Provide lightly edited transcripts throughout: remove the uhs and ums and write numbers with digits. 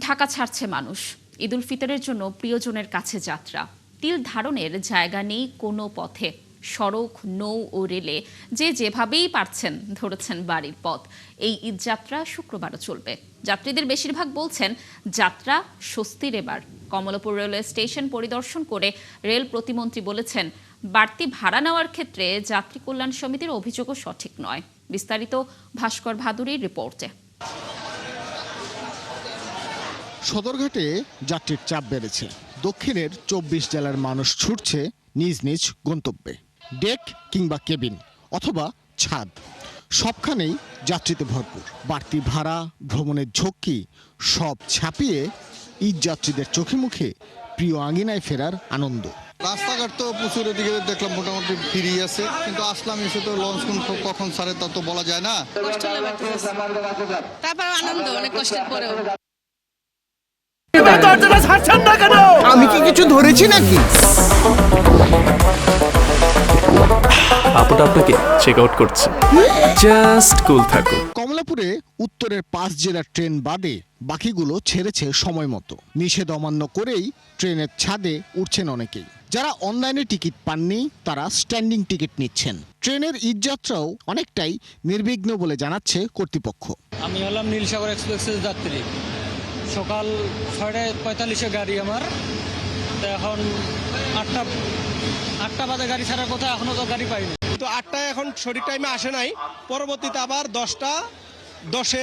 ঢাকা ছাড়ছে মানুষ। ঈদ উল ফিতরের জন্য প্রিয়জনের কাছে যাত্রা। তিল ধারণের জায়গা নেই কোনো পথে। সড়ক, নৌ ও রেলে যে যেভাবেই পারছেন ধরেছেন বাড়ির পথ। এই ঈদযাত্রা শুক্রবারও চলবে। যাত্রীদের বেশিরভাগ বলছেন যাত্রা স্বস্তির এবার। কমলাপুর রেলওয়ে স্টেশন পরিদর্শন করে রেল প্রতিমন্ত্রী বলেছেন, বাড়তি ভাড়া নেওয়ার ক্ষেত্রে যাত্রী কল্যাণ সমিতির অভিযোগও সঠিক নয়। বিস্তারিত ভাস্কর ভাদুরীর রিপোর্টে। সদরঘাটে যাত্রীর চাপ বেড়েছে। দক্ষিণের ২৪ জেলার মানুষ ছুটছে নিজ নিজ গন্তব্যে। ডেক কিংবা কেবিন অথবা ছাদ, সবখানেই যাত্রীতে ভরপুর। বাড়তি ভাড়া, ভ্রমণের ঝক্কি সব ছাপিয়ে ঈদ যাত্রীদের চোখে মুখে প্রিয় আঙিনায় ফেরার আনন্দ। রাস্তাঘাট তো প্রচুর, এদিকে দেখলাম মোটামুটি ফ্রি আছে, কিন্তু আসলাম এসে তো লঞ্চ কখন ছাড়ে তা তো বলা যায় না। তারপর আনন্দ, অনেক কষ্টের পরেও। আমি কি কিছু ধরেছি নাকি? আপুটা আপনাকে চেক আউট করছে, জাস্ট কুল থাকুন। কমলাপুরে উত্তরের ৫ জেলার ট্রেন বাদে বাকিগুলো ছেড়েছে সময় মতো। নিষেধ অমান্য করেই ট্রেনের ছাদে উঠছেন অনেকেই। যারা অনলাইনে টিকিট পাননি তারা স্ট্যান্ডিং টিকিট নিচ্ছেন। ট্রেনের ঈদযাত্রাও অনেকটাই নির্বিঘ্ন বলে জানাচ্ছে কর্তৃপক্ষ। আমি হলাম নীলসাগর এক্সপ্রেসের যাত্রী। সকাল ৬:৪৫ গাড়ি আমার, তো এখন ৮টা বাজে গাড়ি ছাড়ার কথা, এখনো তো গাড়ি পাইনি। তো ৮টায় এখন সঠিক টাইমে আসে নাই, পরবর্তীতে আবার 10:10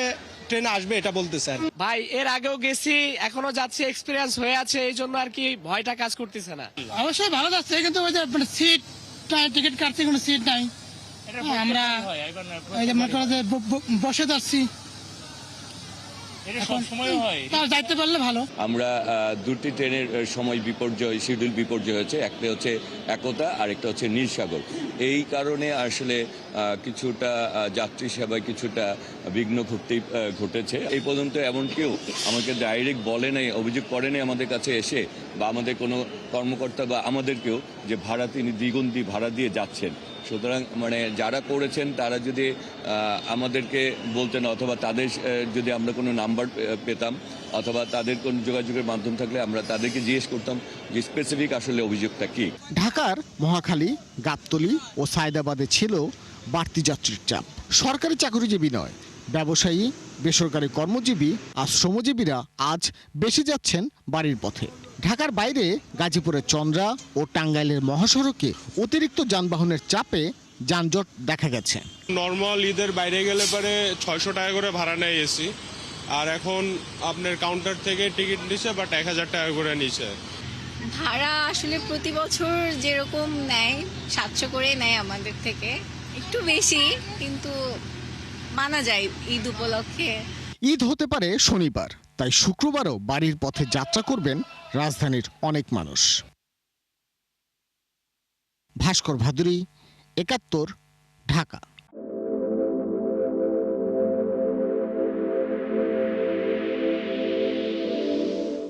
ট্রেন আসবে এটা বলতে স্যার। ভাই এর আগেও গেছি, এখনো যাচ্ছি, এক্সপিরিয়েন্স হয়ে আছে, এই জন্য আর কি ভয়টা কাজ করতেছে না। অবশ্যই ভালো যাচ্ছে, কিন্তু ওই যে সিট টিকিট কাটছি, কোনো সিট নাই। আমরা বসে যাচ্ছি, যাইতে পারলে ভালো। আমরা দুটি ট্রেনের সময় বিপর্যয়, শিডিউল বিপর্যয় হয়েছে। একটা হচ্ছে একতা আর একটা হচ্ছে নীলসাগর। এই কারণে আসলে কিছুটা যাত্রী সেবায় কিছুটা বিঘ্ন ঘটেছে। এই পর্যন্ত এমন কেউ আমাকে ডাইরেক্ট বলে নাই, অভিযোগ করে নাই আমাদের কাছে এসে, বা আমাদের কোনো কর্মকর্তা বা আমাদেরকেও যে ভাড়া তিনি দ্বিগুণ ভাড়া দিয়ে যাচ্ছেন। সুতরাং যারা করেছেন তারা যদি আমাদেরকে বলতেন, অথবা তাদের যদি আমরা কোনো নাম্বার পেতাম, অথবা তাদের কোনো যোগাযোগের মাধ্যম থাকলে আমরা তাদেরকে জিজ্ঞেস করতাম যে স্পেসিফিক আসলে অভিযোগটা কি। ঢাকার মহাখালী, গাবতলী ও সায়দাবাদে ছিল বাড়তি যাত্রীর চাপ। সরকারি চাকরিজীবী নয়, ব্যবসায়ী, বেসরকারি কর্মজীবী আর শ্রমজীবীরা আজ বেশি যাচ্ছেন বাড়ির পথে। ঢাকার বাইরে গাজীপুরের চন্দ্রা ও টাঙ্গাইলের মহাসড়কে অতিরিক্ত যানবাহনের চাপে যানজট দেখা গেছে। নর্মাল ঈদের বাইরে গেলে পরে ৬০০ টাকা করে ভাড়া নেয় এসি, আর এখন আপনার কাউন্টার থেকে টিকিট নিচ্ছে বাট ১০০০ টাকা করে নিচ্ছে। ভাড়া আসলে প্রতি বছর যেরকম নেয় ৭০০ করে নেয় আমাদের থেকে, একটু বেশি, কিন্তু মানা যায় ঈদ উপলক্ষে। ঈদ হতে পারে শনিবার, তাই শুক্রবারও বাড়ির পথে যাত্রা করবেন রাজধানীর অনেক মানুষ। ভাস্কর ভাদুরী, ৭১, ঢাকা।